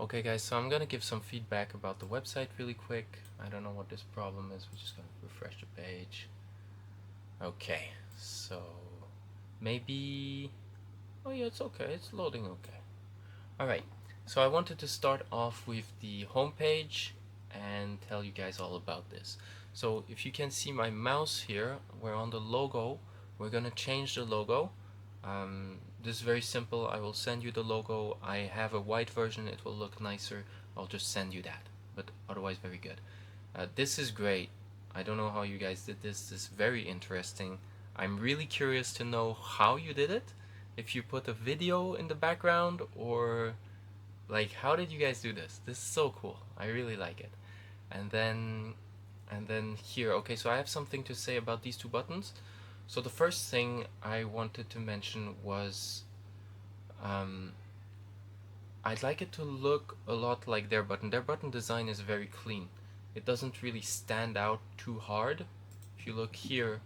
Okay guys, so I'm gonna give some feedback about the website really quick. I don't know what this problem is. We're just gonna refresh the page. Okay, so maybe... Oh yeah, it's okay. It's loading okay. Alright, so I wanted to start off with the home page and tell you guys all about this. So if you can see my mouse here, we're on the logo. We're gonna change the logo. This is very simple. I will send you the logo. I have a white version. It will look nicer. I'll just send you that. But otherwise, very good. This is great. I don't know how you guys did this. This is very interesting. I'm really curious to know how you did it. If you put a video in the background or like how did you guys do this? This is so cool. I really like it. And then here, okay, so I have something to say about these two buttons. So the first thing I wanted to mention was um, I'd like it to look a lot like their button. Their button design is very clean. It doesn't really stand out too hard. If you look here,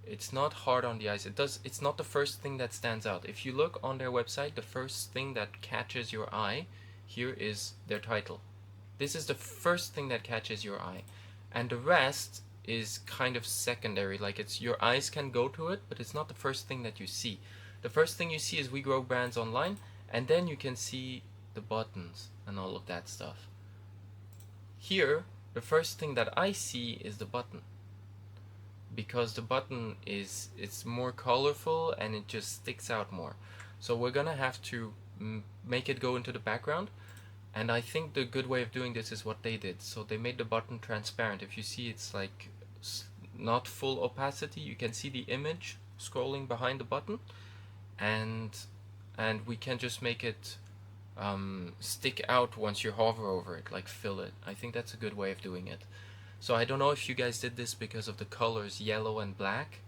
it's not hard on the eyes. It's not the first thing that stands out. If you look on their website, the first thing that catches your eye here is their title. This is the first thing that catches your eye. And the rest is kind of secondary. Like it's your eyes can go to it, but it's not the first thing that you see. The first thing you see is We Grow Brands Online, and then you can see the buttons and all of that stuff. Here, the first thing that I see is the button, because the button is it's more colorful and it just sticks out more. So we're gonna have to make it go into the background, and I think the good way of doing this is what they did. So they made the button transparent. If you see, it's like not full opacity. You can see the image scrolling behind the button, and we can just make it stick out once you hover over it, like fill it. I think that's a good way of doing it. So I don't know if you guys did this because of the colors yellow and black.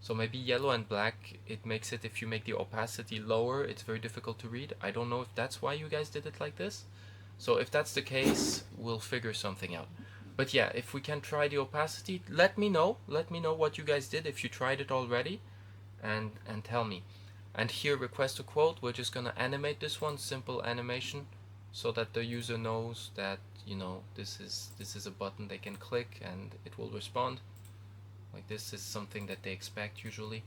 So maybe yellow and black, it makes it, if you make the opacity lower, it's very difficult to read. I don't know if that's why you guys did it like this. So if that's the case, we'll figure something out. But yeah, if we can try the opacity, let me know. Let me know what you guys did, if you tried it already, and tell me. And here, request a quote. We're just gonna animate this one, simple animation, so that the user knows that, you know, this is a button they can click and it will respond. Like this is something that they expect usually.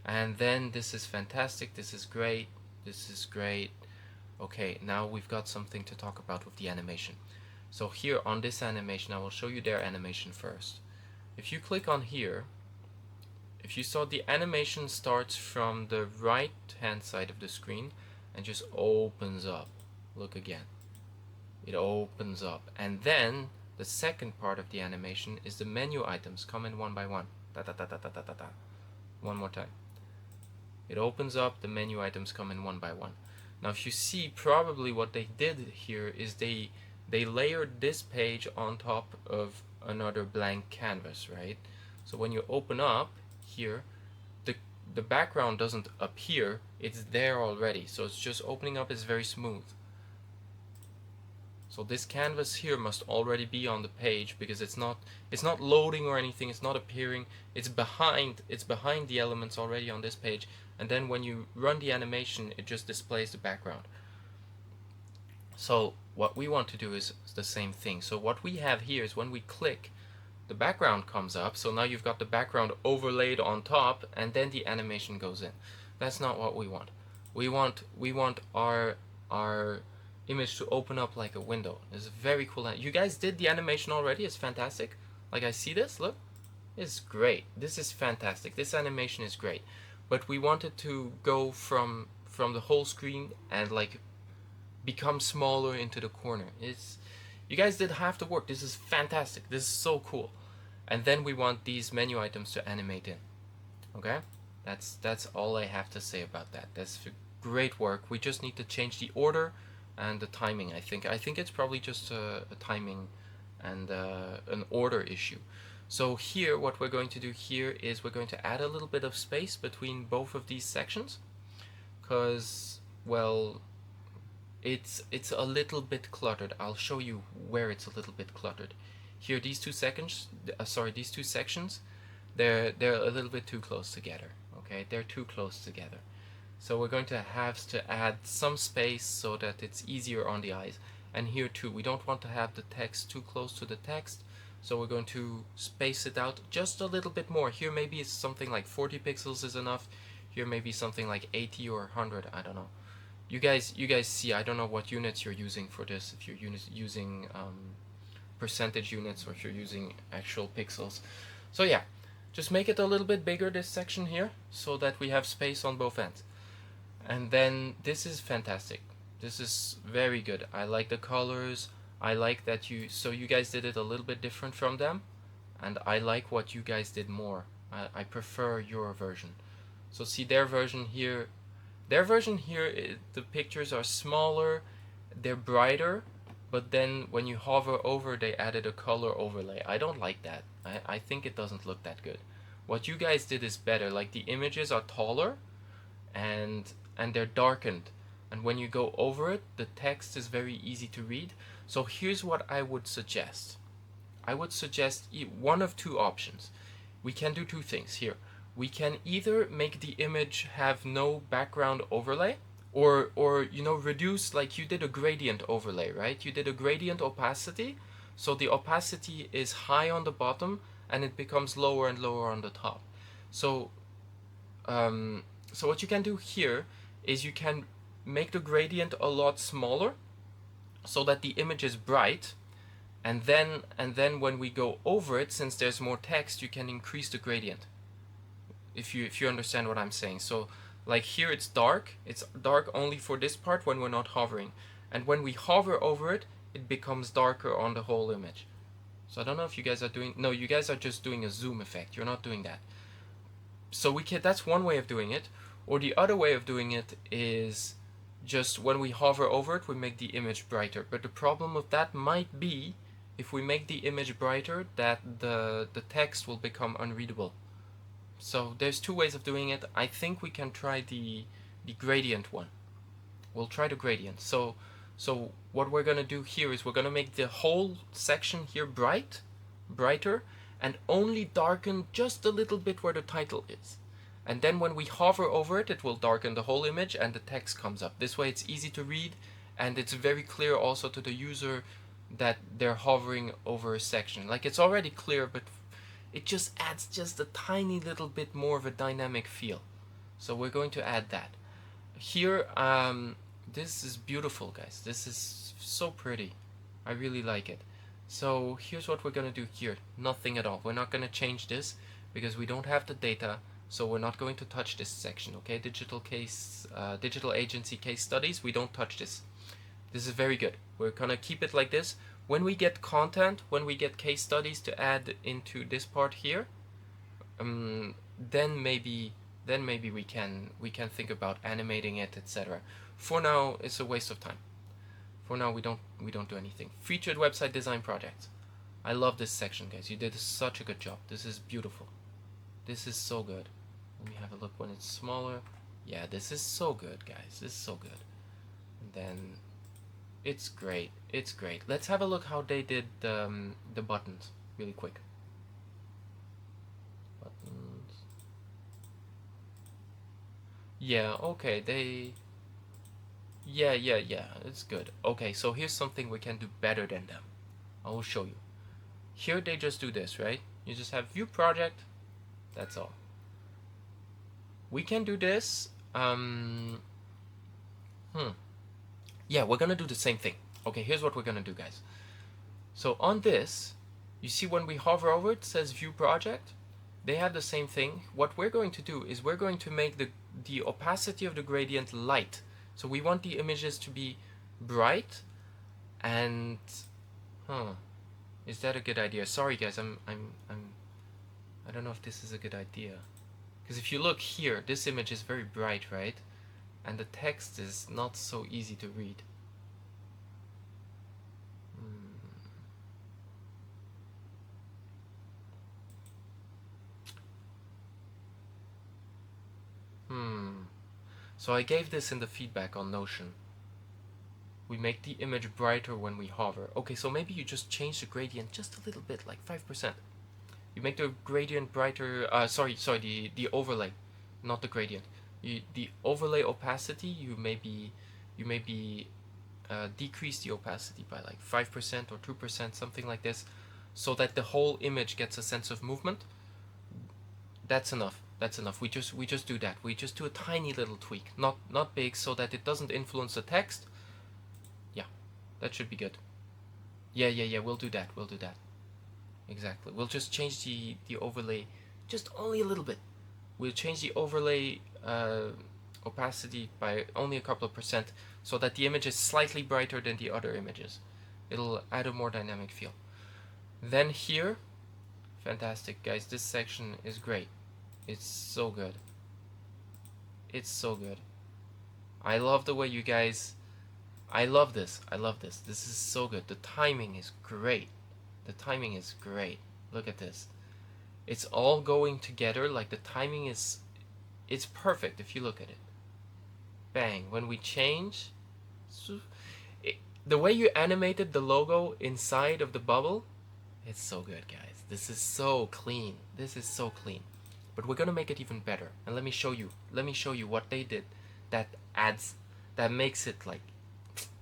And then this is fantastic. This is great. This is great. Okay, now we've got something to talk about with the animation. So here on this animation, I will show you their animation first. If you click on here, if you saw, the animation starts from the right hand side of the screen and just opens up. Look again. It opens up. And then the second part of the animation is the menu items come in one by one. Da, da, da, da, da, da, da, da. One more time. It opens up, the menu items come in one by one. Now if you see, probably what they did here is they layered this page on top of another blank canvas, right? So when you open up here, the background doesn't appear, it's there already. So it's just opening up is very smooth. So this canvas here must already be on the page, because it's not loading or anything, it's not appearing, it's behind the elements already on this page, and then when you run the animation it just displays the background. So what we want to do is the same thing. So what we have here is when we click, the background comes up, so now you've got the background overlaid on top, and then the animation goes in. That's not what we want. We want our image to open up like a window. It's very cool. You guys did the animation already. It's fantastic. Like, I see this, look, it's great. This is fantastic. This animation is great. But we want it to go from the whole screen and like become smaller into the corner. You guys did half the work. This is fantastic. This is so cool. And then we want these menu items to animate in. Okay? That's all I have to say about that. That's great work. We just need to change the order and the timing. I think it's probably just a timing and an order issue. So here, what we're going to do here is we're going to add a little bit of space between both of these sections, because, well, it's a little bit cluttered. I'll show you where it's a little bit cluttered. Here, these two sections, they're a little bit too close together. Okay, they're too close together. So we're going to have to add some space so that it's easier on the eyes. And here too, we don't want to have the text too close to the text, so we're going to space it out just a little bit more. Here maybe it's something like 40 pixels is enough. Here maybe something like 80 or 100, I don't know. You guys see, I don't know what units you're using for this, if you're using percentage units or if you're using actual pixels. So yeah, just make it a little bit bigger, this section here, so that we have space on both ends. And then this is fantastic. This is very good. I like the colors. I like that you guys did it a little bit different from them, and I like what you guys did more. I prefer your version. So see their version here. Their version here, the pictures are smaller, they're brighter, but then when you hover over, they added a color overlay. I don't like that. I think it doesn't look that good. What you guys did is better. Like the images are taller, and they're darkened, and when you go over it, the text is very easy to read. So here's what I would suggest. I would suggest one of two options. We can do two things here. We can either make the image have no background overlay, or reduce, like you did a gradient overlay, right? You did a gradient opacity, so the opacity is high on the bottom and it becomes lower and lower on the top. So so what you can do here is you can make the gradient a lot smaller so that the image is bright, and then when we go over it, since there's more text, you can increase the gradient. If you understand what I'm saying. So like here it's dark only for this part when we're not hovering, and when we hover over it, it becomes darker on the whole image. So I don't know if you guys are doing, no, you guys are just doing a zoom effect. You're not doing that. So that's one way of doing it. Or the other way of doing it is just when we hover over it, we make the image brighter. But the problem with that might be, if we make the image brighter, that the text will become unreadable. So there's two ways of doing it. I think we can try the gradient one. We'll try the gradient. So what we're gonna do here is we're gonna make the whole section here brighter, and only darken just a little bit where the title is. And then when we hover over it, it will darken the whole image and the text comes up. This way it's easy to read, and it's very clear also to the user that they're hovering over a section. Like, it's already clear, but it just adds just a tiny little bit more of a dynamic feel. So we're going to add that. Here, this is beautiful, guys. This is so pretty. I really like it. So here's what we're going to do here. Nothing at all. We're not going to change this because we don't have the data. So we're not going to touch this section, okay? Digital agency case studies, we don't touch this. This is very good. We're gonna keep it like this. When we get content, when we get case studies to add into this part here, then maybe we can think about animating it, etc. For now, it's a waste of time. For now, we don't do anything. Featured website design projects. I love this section, guys. You did such a good job. This is beautiful. This is so good. Let me have a look when it's smaller. Yeah, this is so good, guys. This is so good. And then it's great. It's great. Let's have a look how they did the buttons really quick. Buttons. Yeah, okay. Yeah. It's good. Okay, so here's something we can do better than them. I will show you. Here they just do this, right? You just have view project. That's all. We can do this. Yeah, we're gonna do the same thing. Okay, here's what we're gonna do, guys. So on this, you see when we hover over it, it says view project. They have the same thing. What we're going to do is we're going to make the opacity of the gradient light. So we want the images to be bright, and is that a good idea? Sorry, guys, I don't know if this is a good idea. Because if you look here, this image is very bright, right? And the text is not so easy to read. So I gave this in the feedback on Notion. We make the image brighter when we hover. Okay, so maybe you just change the gradient just a little bit, like 5%. You make the gradient brighter, the overlay, not the gradient. the overlay opacity, you maybe decrease the opacity by like 5% or 2%, something like this, so that the whole image gets a sense of movement. That's enough. That's enough. We just do that. We just do a tiny little tweak, not big, so that it doesn't influence the text. Yeah, that should be good. Yeah. We'll do that. We'll do that. Exactly. We'll just change the overlay, just only a little bit. We'll change the overlay opacity by only a couple of percent, so that the image is slightly brighter than the other images. It'll add a more dynamic feel. Then here, fantastic guys, this section is great. It's so good. It's so good. I love the way you guys, I love this. I love this. This is so good. The timing is great. The timing is great. Look at this. It's all going together, like the timing is, it's perfect if you look at it. Bang. When we change, the way you animated the logo inside of the bubble, it's so good, guys. This is so clean. This is so clean. But we're gonna make it even better. And let me show you. Let me show you what they did that adds, that makes it like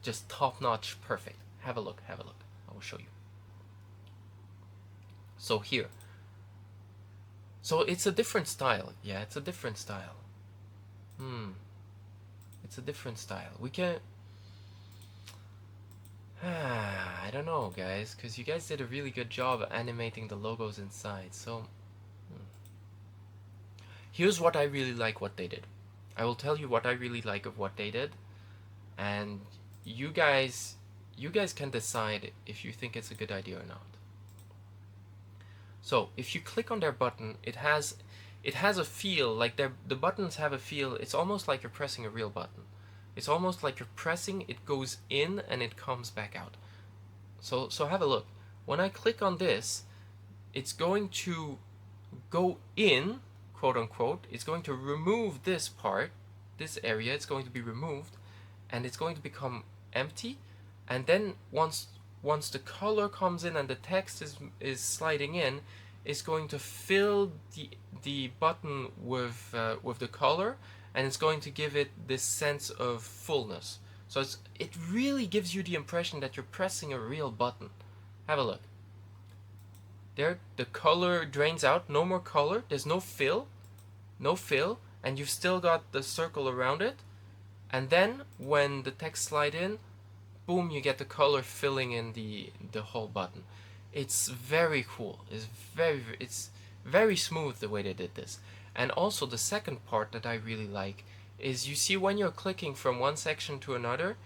just top-notch perfect. Have a look. Have a look. I will show you. So here. So it's a different style. Yeah, it's a different style. It's a different style. We can. I don't know, guys, because you guys did a really good job animating the logos inside. So here's what I really like what they did. I will tell you what I really like of what they did, and you guys can decide if you think it's a good idea or not. So if you click on their button, it has a feel like the buttons have a feel. It's almost like you're pressing a real button. It's almost like you're pressing, it goes in and it comes back out. So have a look. When I click on this, it's going to go in, quote unquote. It's going to remove this part, this area. It's going to be removed, and it's going to become empty. And then once the color comes in and the text is sliding in, it's going to fill the button with the color, and it's going to give it this sense of fullness. So it really gives you the impression that you're pressing a real button. Have a look. There, the color drains out, no more color, there's no fill, and you've still got the circle around it. And then when the text slide in, boom, you get the color filling in the whole button. It's very cool. It's very smooth the way they did this. And also the second part that I really like is, you see when you're clicking from one section to another,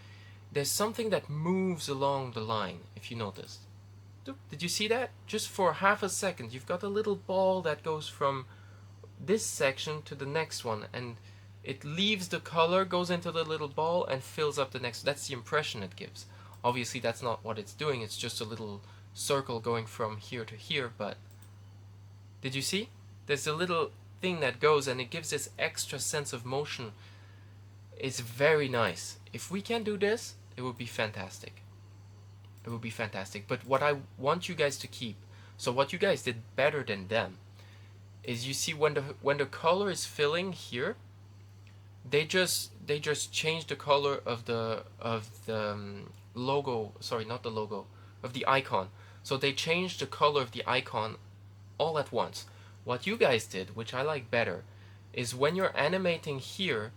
there's something that moves along the line, if you noticed. Did you see that? Just for half a second, you've got a little ball that goes from this section to the next one, and it leaves the color, goes into the little ball, and fills up the next. That's the impression it gives. Obviously, that's not what it's doing. It's just a little circle going from here to here, but did you see? There's a little thing that goes, and it gives this extra sense of motion. It's very nice. If we can do this, it would be fantastic. It would be fantastic. But what I want you guys to keep, so what you guys did better than them, is you see when the color is filling here, they just changed the color of the logo. Sorry, not the logo, of the icon. So they changed the color of the icon all at once. What you guys did, which I like better, is when you're animating here,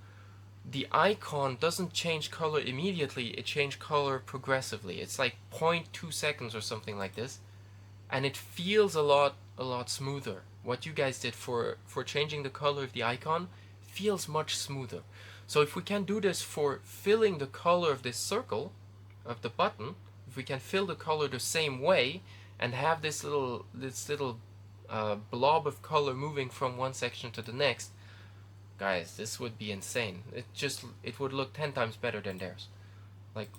the icon doesn't change color immediately, it changes color progressively. It's like 0.2 seconds or something like this, and it feels a lot smoother. What you guys did for changing the color of the icon feels much smoother. So if we can do this for filling the color of this circle, of the button, if we can fill the color the same way and have this little blob of color moving from one section to the next, guys, this would be insane. It would look 10 times better than theirs. Like,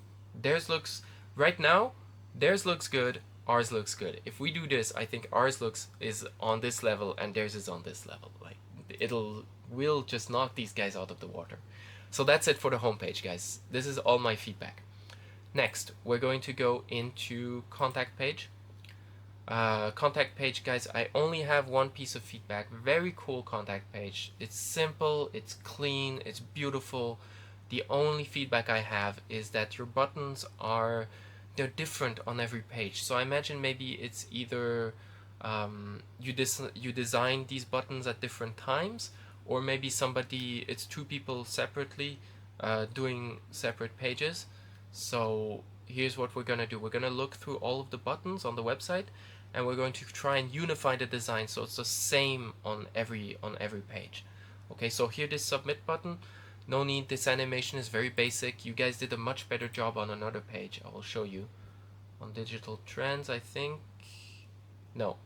theirs looks, right now, theirs looks good, ours looks good. If we do this, I think ours is on this level and theirs is on this level. Like, we'll just knock these guys out of the water. So that's it for the homepage, guys. This is all my feedback. Next, we're going to go into contact page. Contact page, guys, I only have one piece of feedback. Very cool contact page. It's simple, it's clean, it's beautiful. The only feedback I have is that your buttons are, they're different on every page. So I imagine maybe it's either you design these buttons at different times, or maybe it's two people separately doing separate pages. So here's what we're gonna do. We're gonna look through all of the buttons on the website, and we're going to try and unify the design so it's the same on every page. Okay, so here this submit button, no need, this animation is very basic. You guys did a much better job on another page. I will show you on digital trends, I think. No,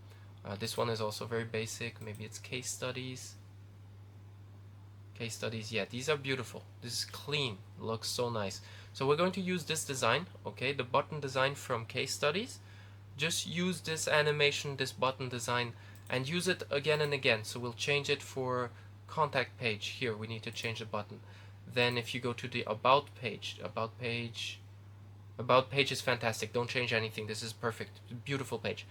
this one is also very basic. Maybe it's case studies. Case studies, yeah, these are beautiful. This is clean, looks so nice. So we're going to use this design, okay, the button design from case studies. Just use this animation, this button design, and use it again and again. So we'll change it for contact page. Here we need to change the button. Then if you go to the about page is fantastic. Don't change anything. This is perfect. Beautiful page.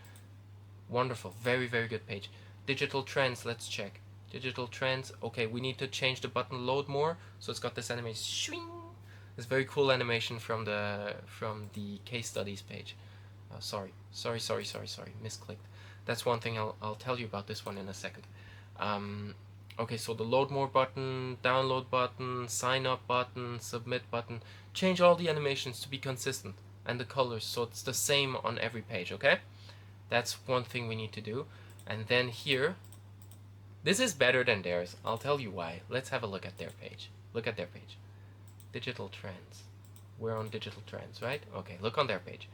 Wonderful. Very, very good page. Digital trends, let's check. Digital trends. Okay, we need to change the button load more. So it's got this animation. Swing. This very cool animation from the case studies page. Sorry, misclicked. That's one thing I'll tell you about this one in a second. Okay, so the load more button, download button, sign up button, submit button. Change all the animations to be consistent, and the colors so it's the same on every page, okay? That's one thing we need to do. And then here, this is better than theirs. I'll tell you why. Let's have a look at their page. Look at their page. Digital trends. We're on digital trends, right? Okay, look on their page.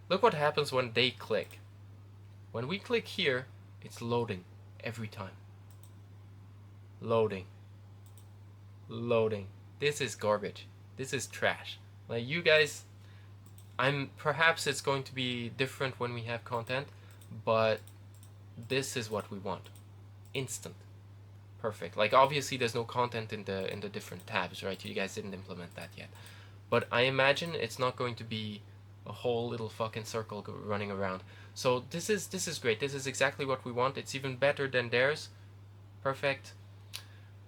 Look what happens when they click. When we click here, it's loading every time. Loading. Loading. This is garbage. This is trash. Like, you guys, perhaps it's going to be different when we have content, but this is what we want. Instant. Perfect. Like, obviously there's no content in the different tabs, right? You guys didn't implement that yet. But I imagine it's not going to be a whole little fucking circle running around. So this is great. This is exactly what we want. It's even better than theirs. Perfect.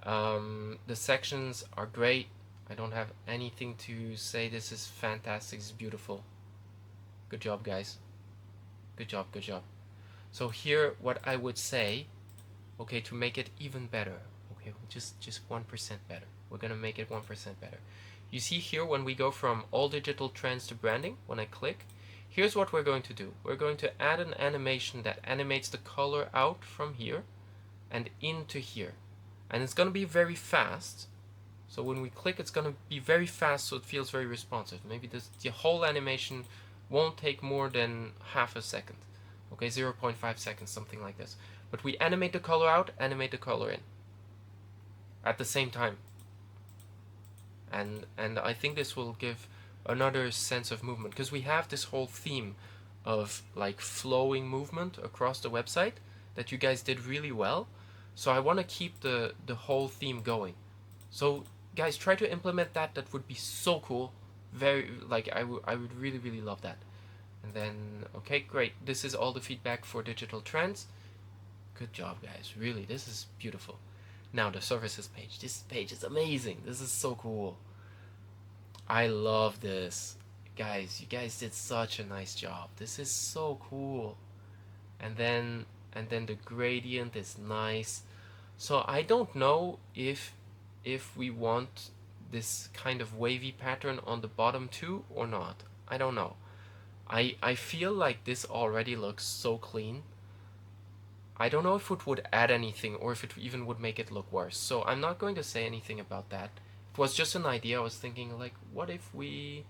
The sections are great. I don't have anything to say. This is fantastic. This is beautiful. Good job, guys. Good job, good job. So here, what I would say, okay, to make it even better, okay, just 1% better. We're gonna make it 1% better. You see here when we go from all digital trends to branding, when I click, here's what we're going to do. We're going to add an animation that animates the color out from here and into here. And it's going to be very fast. So when we click, it's going to be very fast so it feels very responsive. Maybe the whole animation won't take more than half a second. Okay, 0.5 seconds, something like this. But we animate the color out, animate the color in at the same time. And I think this will give another sense of movement, because we have this whole theme of like flowing movement across the website that you guys did really well. So I want to keep the whole theme going. So guys, try to implement that. That would be so cool. Very, like, I would really, really love that. And then, okay, great. This is all the feedback for digital trends. Good job, guys. Really, this is beautiful. Now the services page. This page is amazing. This is so cool. I love this. Guys, you guys did such a nice job. This is so cool. And then the gradient is nice. So I don't know if we want this kind of wavy pattern on the bottom too or not. I don't know. I feel like this already looks so clean. I don't know if it would add anything or if it even would make it look worse. So I'm not going to say anything about that. It was just an idea. I was thinking, like, what if we...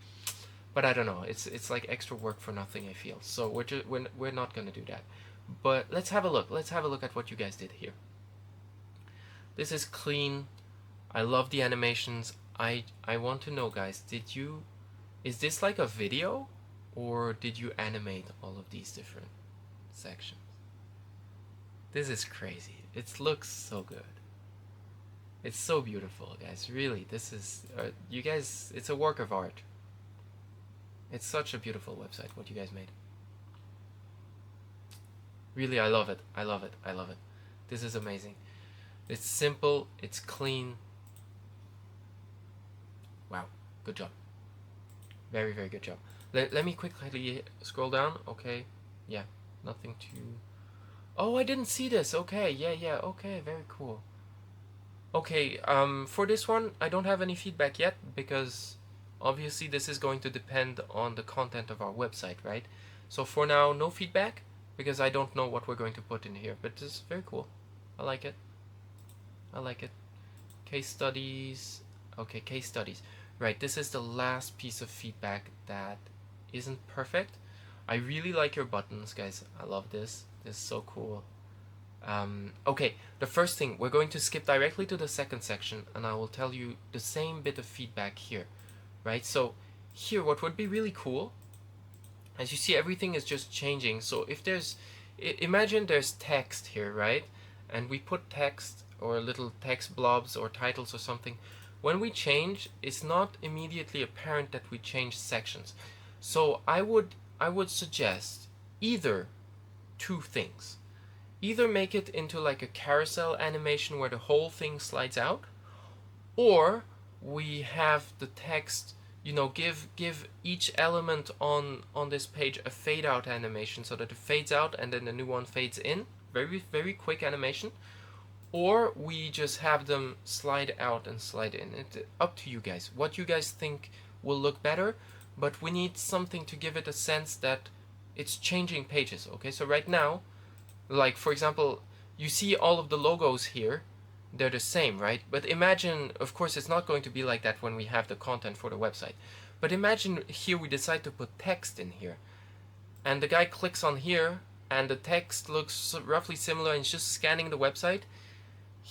But I don't know. It's like extra work for nothing, I feel. So we're not going to do that. But let's have a look. Let's have a look at what you guys did here. This is clean. I love the animations. I want to know, guys, is this like a video, or did you animate all of these different sections? This is crazy. It looks so good. It's so beautiful, guys. Really, this is you guys. It's a work of art. It's such a beautiful website. What you guys made. Really, I love it. I love it. I love it. This is amazing. It's simple. It's clean. Wow. Good job. Very, very good job. Let me quickly scroll down. Okay. Yeah. Nothing too... Oh, I didn't see this. Okay. Yeah, yeah. Okay. Very cool. Okay. For this one, I don't have any feedback yet because obviously this is going to depend on the content of our website, right? So for now, no feedback because I don't know what we're going to put in here. But this is very cool. I like it. I like it. Case studies. Okay, case studies. Right, this is the last piece of feedback that isn't perfect. I really like your buttons, guys. I love this. This is so cool. Okay, the first thing, we're going to skip directly to the second section, and I will tell you the same bit of feedback here. Right, so here, what would be really cool, as you see, everything is just changing. So if there's, imagine there's text here, right? And we put text or little text blobs or titles or something. When we change, it's not immediately apparent that we change sections. So I would suggest either two things. Either make it into like a carousel animation where the whole thing slides out, or we have the text, you know, give each element on this page a fade out animation so that it fades out and then the new one fades in. Very, very quick animation. Or we just have them slide out and slide in. It's up to you guys. What you guys think will look better, but we need something to give it a sense that it's changing pages. Okay, so right now, like for example, you see all of the logos here, they're the same, right? But imagine, of course, it's not going to be like that when we have the content for the website. But imagine here we decide to put text in here, and the guy clicks on here, and the text looks roughly similar, and he's just scanning the website.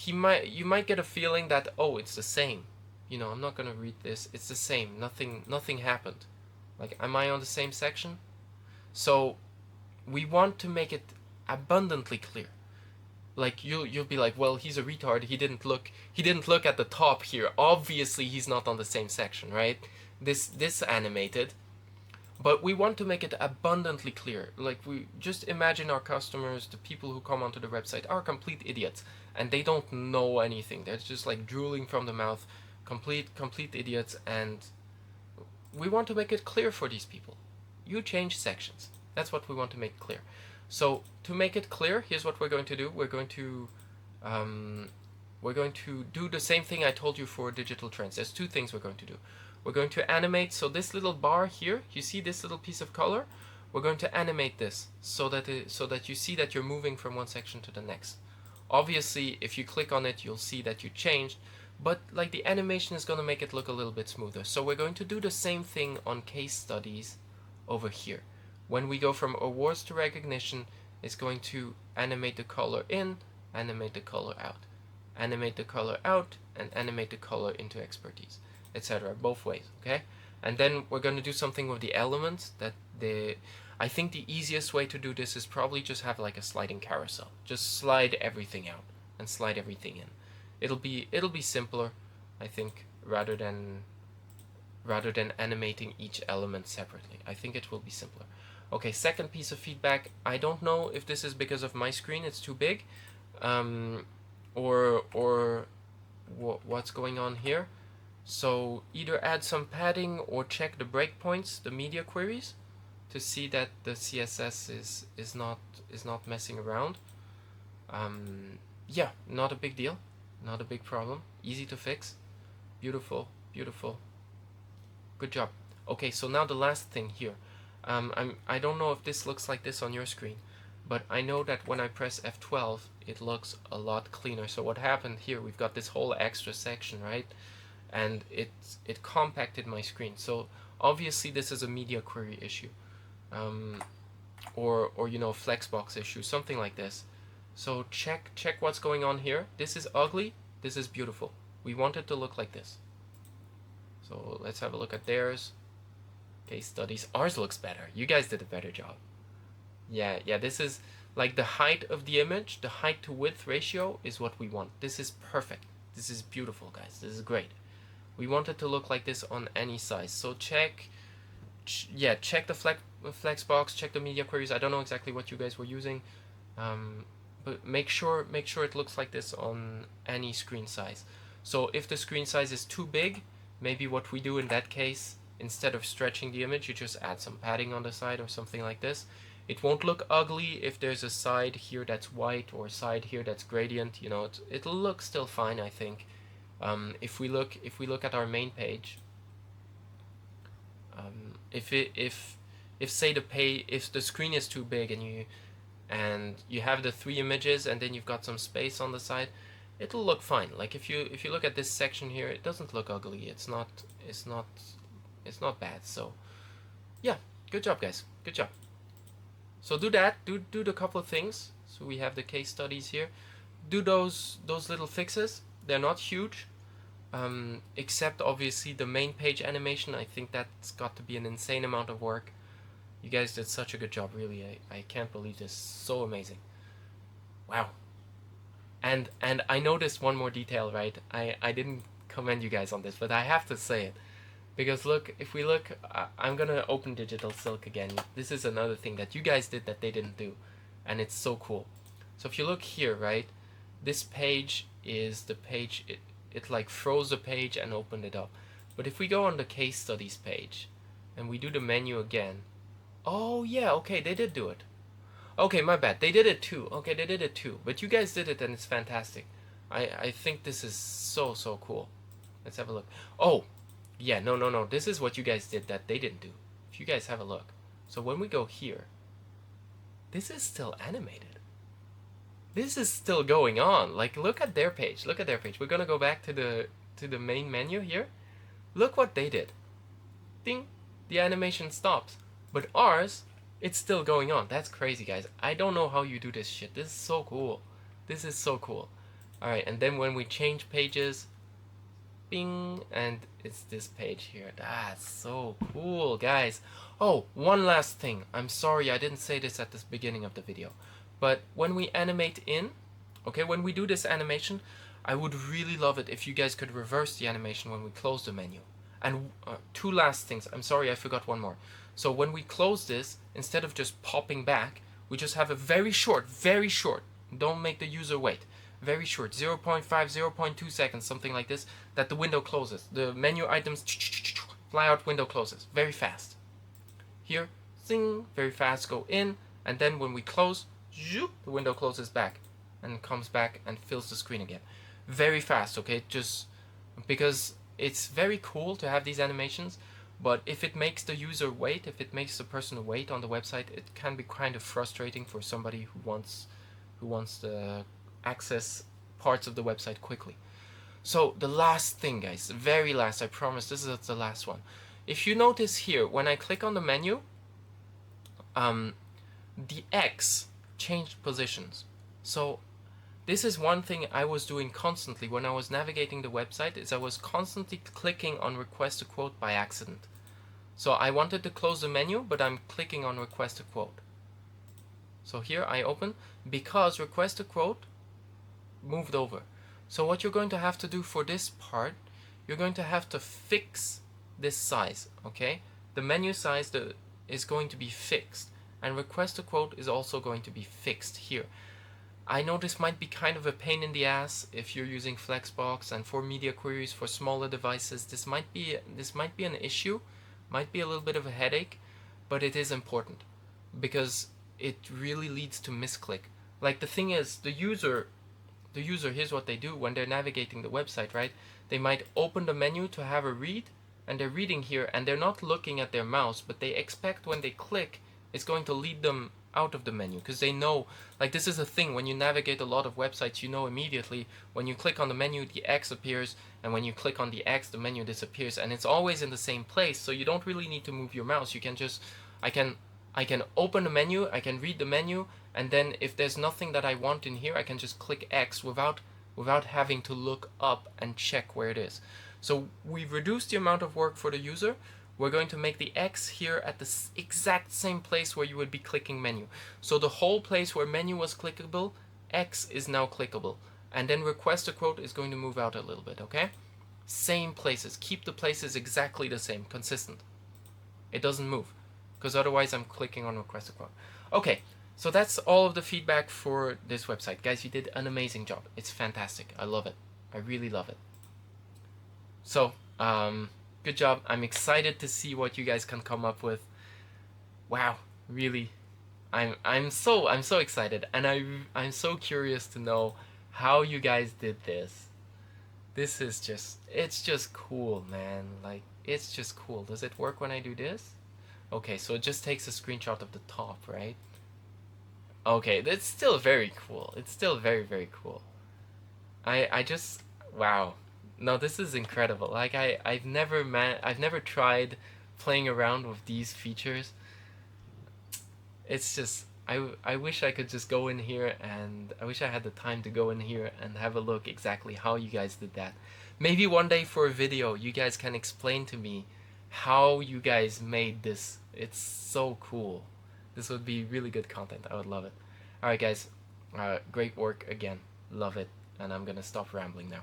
You might get a feeling that, oh, it's the same. You know, I'm not gonna read this. It's the same. Nothing happened. Like, am I on the same section? So we want to make it abundantly clear. Like you'll be like, well, he's a retard. He didn't look at the top here. Obviously, he's not on the same section, right? This animated. But we want to make it abundantly clear. Like, we just imagine our customers, the people who come onto the website, are complete idiots, and they don't know anything. They're just like drooling from the mouth, complete idiots, and we want to make it clear for these people. You change sections. That's what we want to make clear. So to make it clear, here's what we're going to do. We're going to do the same thing I told you for digital trends. There's two things we're going to do. We're going to animate, so this little bar here, you see this little piece of color? We're going to animate this so that you see that you're moving from one section to the next. Obviously, if you click on it, you'll see that you changed, but like the animation is going to make it look a little bit smoother. So we're going to do the same thing on case studies over here. When we go from awards to recognition, it's going to animate the color in, animate the color out, animate the color out, and animate the color into expertise, etc. Both ways, okay? And then we're going to do something with the elements that I think the easiest way to do this is probably just have like a sliding carousel. Just slide everything out and slide everything in. It'll be simpler, I think, rather than animating each element separately. I think it will be simpler. Okay, second piece of feedback. I don't know if this is because of my screen, it's too big, or what's going on here. So either add some padding or check the breakpoints, the media queries, to see that the CSS is not messing around. Yeah, not a big deal, not a big problem, easy to fix. Beautiful, beautiful. Good job. Okay, so now the last thing here. I don't know if this looks like this on your screen, but I know that when I press F12, it looks a lot cleaner. So what happened here, we've got this whole extra section, right? And it compacted my screen. So obviously this is a media query issue, or you know, flexbox issue, something like this. So check what's going on here. This is ugly, this is beautiful. We want it to look like this. So let's have a look at theirs. Case studies. Ours looks better. You guys did a better job. Yeah, this is like the height of the image, the height to width ratio is what we want. This is perfect. This is beautiful, guys. This is great. We want it to look like this on any size. So check the flex box, check the media queries. I don't know exactly what you guys were using. But make sure it looks like this on any screen size. So if the screen size is too big, maybe what we do in that case, instead of stretching the image, you just add some padding on the side or something like this. It won't look ugly if there's a side here that's white or a side here that's gradient. You know, it'll look still fine, I think. If we look at our main page, if say if the screen is too big and you have the 3 images and then you've got some space on the side, it'll look fine. Like if you look at this section here, it doesn't look ugly. It's not bad. So yeah, good job, guys. Good job. So do that. Do the couple of things. So we have the case studies here. Do those little fixes. They're not huge, except obviously the main page animation. I think that's got to be an insane amount of work. You guys did such a good job, really. I can't believe this. So amazing. Wow. And I noticed one more detail, right? I didn't commend you guys on this, but I have to say it. Because look, if we look, I'm gonna open Digital Silk again. This is another thing that you guys did that they didn't do. And it's so cool. So if you look here, right? This page is the page, it like froze the page and opened it up. But if we go on the case studies page, and we do the menu again, oh yeah, okay, they did do it. Okay, my bad. They did it too. Okay, they did it too. But you guys did it and it's fantastic. I think this is so cool. Let's have a look. Oh, yeah, no. This is what you guys did that they didn't do. If you guys have a look. So when we go here, this is still animated. This is still going on. Like, look at their page. Look at their page. We're gonna go back to the main menu here. Look what they did. Ding. The animation stops. But ours, it's still going on. That's crazy, guys. I don't know how you do this shit. This is so cool. This is so cool. Alright, and then when we change pages, bing, and it's this page here. That's so cool, guys. Oh, one last thing. I'm sorry I didn't say this at the beginning of the video. But when we animate in, okay, when we do this animation, I would really love it if you guys could reverse the animation when we close the menu. And 2 last things. I'm sorry, I forgot one more. So when we close this, instead of just popping back, we just have a very short, don't make the user wait, very short, 0.5, 0.2 seconds, something like this, that the window closes. The menu items fly out, window closes, very fast. Here, zing, very fast, go in, and then when we close, zoop, the window closes back, and comes back and fills the screen again. Very fast, okay, just because it's very cool to have these animations, but if it makes the user wait, if it makes the person wait on the website, it can be kind of frustrating for somebody who wants to access parts of the website quickly. So the last thing, guys, very last, I promise this is the last one. If you notice here, when I click on the menu, the X changed positions. So this is one thing I was doing constantly when I was navigating the website, is I was constantly clicking on request a quote by accident. So I wanted to close the menu, but I'm clicking on request a quote. So here I open, because request a quote moved over. So what you're going to have to do for this part, you're going to have to fix this size, okay? The menu size is going to be fixed, and request a quote is also going to be fixed here. I know this might be kind of a pain in the ass if you're using Flexbox, and for media queries for smaller devices, this might be an issue, might be a little bit of a headache, but it is important because it really leads to misclick. Like, the thing is, the user, here's what they do when they're navigating the website, right? They might open the menu to have a read, and they're reading here, and they're not looking at their mouse, but they expect when they click, it's going to lead them out of the menu, because they know, like, this is a thing, when you navigate a lot of websites, you know immediately when you click on the menu, the X appears, and when you click on the X, the menu disappears, and it's always in the same place, so you don't really need to move your mouse. You can just, I can open the menu, I can read the menu, and then if there's nothing that I want in here, I can just click X without having to look up and check where it is. So we've reduced the amount of work for the user. We're going to make the X here at the exact same place where you would be clicking menu. So the whole place where menu was clickable, X is now clickable. And then request a quote is going to move out a little bit, okay? Same places. Keep the places exactly the same, consistent. It doesn't move, because otherwise I'm clicking on request a quote. Okay, So that's all of the feedback for this website. Guys, you did an amazing job. It's fantastic. I love it. I really love it. So, good job. I'm excited to see what you guys can come up with. Wow, really. I'm so excited, and I'm so curious to know how you guys did this. This is just it's just cool, man. Like, it's just cool. Does it work when I do this? Okay, so it just takes a screenshot of the top, right? Okay, that's still very cool. It's still very, very cool. I just wow. No, this is incredible. Like, I've never tried playing around with these features. It's just I wish I could just go in here, and I wish I had the time to go in here and have a look exactly how you guys did that. Maybe one day for a video you guys can explain to me how you guys made this. It's so cool. This would be really good content. I would love it. Alright guys, great work again. Love it. And I'm gonna stop rambling now.